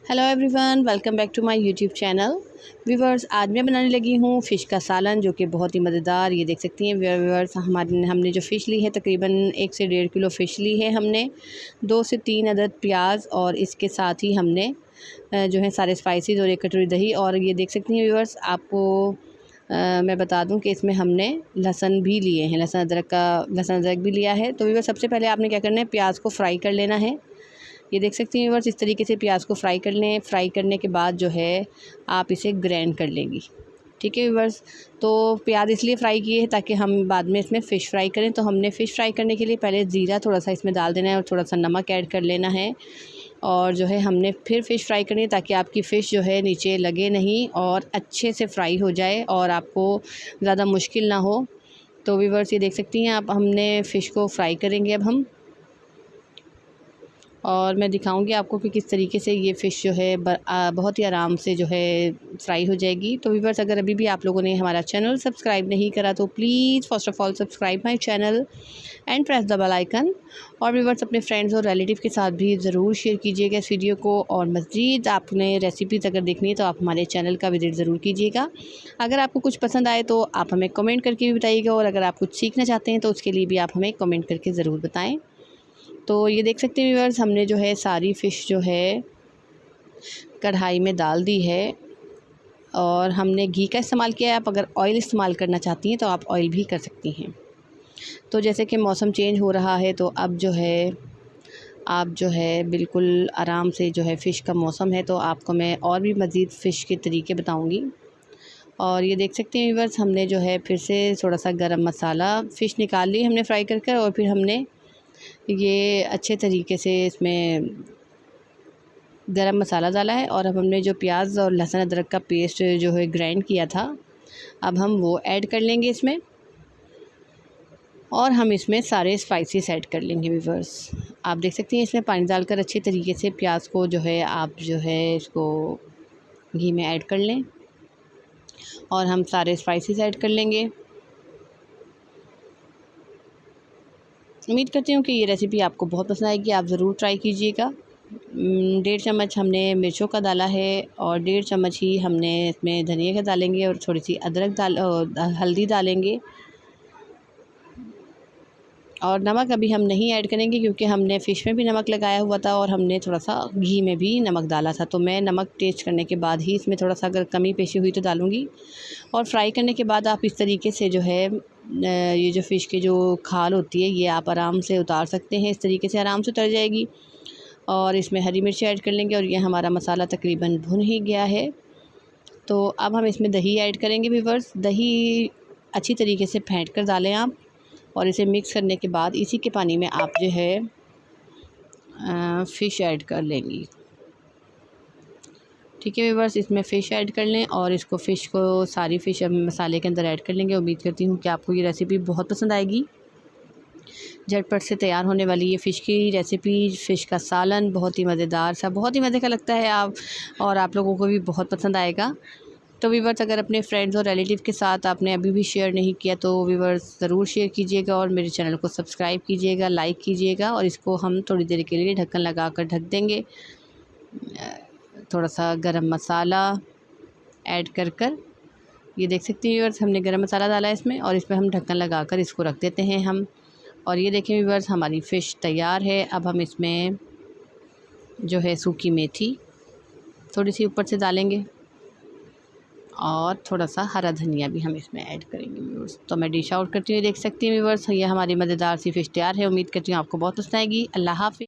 Hello everyone, welcome back to my YouTube channel. Viewers, आज मैं बनाने लगी हूँ फ़िश का सालन, जो कि बहुत ही मज़ेदार। ये देख सकती हैं व्यूवर्स, हमने जो फ़िश ली है तकरीबन 1 से 1.5 किलो फ़िश ली है हमने। 2 से 3 अदद प्याज और इसके साथ ही हमने जो है सारे स्पाइसेस और 1 कटोरी दही। और ये देख सकती हैं व्यूवर्स, आपको मैं बता दूं कि इसमें हमने लहसुन भी लिए हैं, लहसुन अदरक भी लिया है। तो व्यूवर्स, सबसे पहले आपने क्या करना है, प्याज को फ्राई कर लेना है। ये देख सकती हैं व्यूअर्स, इस तरीके से प्याज को फ्राई कर लें। फ्राई करने के बाद जो है आप इसे ग्राइंड कर लेंगी। ठीक है व्यूअर्स, तो प्याज इसलिए फ्राई किए हैं ताकि हम बाद में इसमें फ़िश फ्राई करें। तो हमने फ़िश फ्राई करने के लिए पहले ज़ीरा थोड़ा सा इसमें डाल देना है और थोड़ा सा नमक ऐड कर लेना है। और जो है हमने फिर फ़िश फ्राई करनी है ताकि आपकी फ़िश जो है नीचे लगे नहीं और अच्छे से फ्राई हो जाए और आपको ज़्यादा मुश्किल ना हो। तो व्यूअर्स, ये देख सकती हैं आप, हमने फ़िश को फ्राई करेंगे अब हम। और मैं दिखाऊंगी आपको कि किस तरीके से ये फ़िश जो है बहुत ही आराम से जो है फ्राई हो जाएगी। तो व्यूअर्स, अगर अभी भी आप लोगों ने हमारा चैनल सब्सक्राइब नहीं करा तो please first of all subscribe my channel and press the bell icon. और व्यूअर्स, अपने फ्रेंड्स और रिलेटिव के साथ भी ज़रूर शेयर कीजिएगा इस वीडियो को। और मज़ीद आपने रेसिपीज़ अगर देखनी है तो आप हमारे चैनल का विज़िट ज़रूर कीजिएगा। अगर आपको कुछ पसंद आए तो आप हमें कमेंट करके भी बताइएगा, और अगर आप कुछ सीखना चाहते हैं तो उसके लिए भी आप हमें कमेंट करके ज़रूर बताएँ। तो ये देख सकते हैं व्यूअर्स, हमने जो है सारी फ़िश जो है कढ़ाई में डाल दी है और हमने घी का इस्तेमाल किया है। आप अगर ऑयल इस्तेमाल करना चाहती हैं तो आप ऑयल भी कर सकती हैं। तो जैसे कि मौसम चेंज हो रहा है तो अब जो है आप जो है बिल्कुल आराम से, जो है फ़िश का मौसम है तो आपको मैं और भी मज़ीद फ़िश के तरीके बताऊंगी। और ये देख सकते हैं व्यूअर्स, हमने जो है फिर से थोड़ा सा गरम मसाला, फ़िश निकाल ली हमने फ्राई कर और फिर हमने ये अच्छे तरीके से इसमें गरम मसाला डाला है। और अब हमने जो प्याज और लहसुन अदरक का पेस्ट जो है ग्राइंड किया था, अब हम वो ऐड कर लेंगे इसमें। और हम इसमें सारे स्पाइसेस ऐड कर लेंगे व्यूअर्स। आप देख सकते हैं, इसमें पानी डालकर अच्छे तरीके से प्याज को जो है आप जो है इसको घी में ऐड कर लें और हम सारे स्पाइसेस ऐड कर लेंगे। उम्मीद करती हूँ कि ये रेसिपी आपको बहुत पसंद आएगी, आप ज़रूर ट्राई कीजिएगा। 1.5 चम्मच हमने मिर्चों का डाला है और 1.5 चम्मच ही हमने इसमें धनिया का डालेंगे और थोड़ी सी हल्दी डालेंगे। और नमक अभी हम नहीं ऐड करेंगे क्योंकि हमने फ़िश में भी नमक लगाया हुआ था और हमने थोड़ा सा घी में भी नमक डाला था। तो मैं नमक टेस्ट करने के बाद ही इसमें थोड़ा सा अगर कमी पेशी हुई तो डालूँगी। और फ्राई करने के बाद आप इस तरीके से जो है ये जो फ़िश की जो खाल होती है ये आप आराम से उतार सकते हैं। इस तरीके से आराम से उतर जाएगी। और इसमें हरी मिर्ची ऐड कर लेंगे और ये हमारा मसाला तकरीबन भुन ही गया है। तो अब हम इसमें दही ऐड करेंगे व्यूअर्स। दही अच्छी तरीके से फेंट कर डालें आप, और इसे मिक्स करने के बाद इसी के पानी में आप जो है फ़िश ऐड कर लेंगी। ठीक है व्यूअर्स, इसमें फ़िश ऐड कर लें और इसको फ़िश को सारी फ़िश अब मसाले के अंदर ऐड कर लेंगे। उम्मीद करती हूँ कि आपको ये रेसिपी बहुत पसंद आएगी। झटपट से तैयार होने वाली ये फ़िश की रेसिपी, फ़िश का सालन बहुत ही मज़ेदार सा, बहुत ही मज़े का लगता है और आप लोगों को भी बहुत पसंद आएगा। तो व्यूअर्स, अगर अपने फ्रेंड्स और रिलेटिव के साथ आपने अभी भी शेयर नहीं किया तो व्यूअर्स ज़रूर शेयर कीजिएगा और मेरे चैनल को सब्सक्राइब कीजिएगा, लाइक कीजिएगा। और इसको हम थोड़ी देर के लिए ढक्कन लगा कर ढक देंगे। थोड़ा सा गरम मसाला ऐड कर ये देख सकते हैं व्यूअर्स, हमने गरम मसाला डाला है इसमें और इसमें हम ढक्कन लगा कर इसको रख देते हैं हम। और ये देखें व्यूअर्स, हमारी फ़िश तैयार है। अब हम इसमें जो है सूखी मेथी थोड़ी सी ऊपर से डालेंगे और थोड़ा सा हरा धनिया भी हम इसमें ऐड करेंगे व्यूअर्स। तो मैं डिश आउट करती हूँ। देख सकती हैं व्यूअर्स, ये हमारी मज़ेदार सी फ़िश तैयार है। उम्मीद करती हूँ आपको बहुत पसंद आएगी। अल्लाह हाफ़िज़।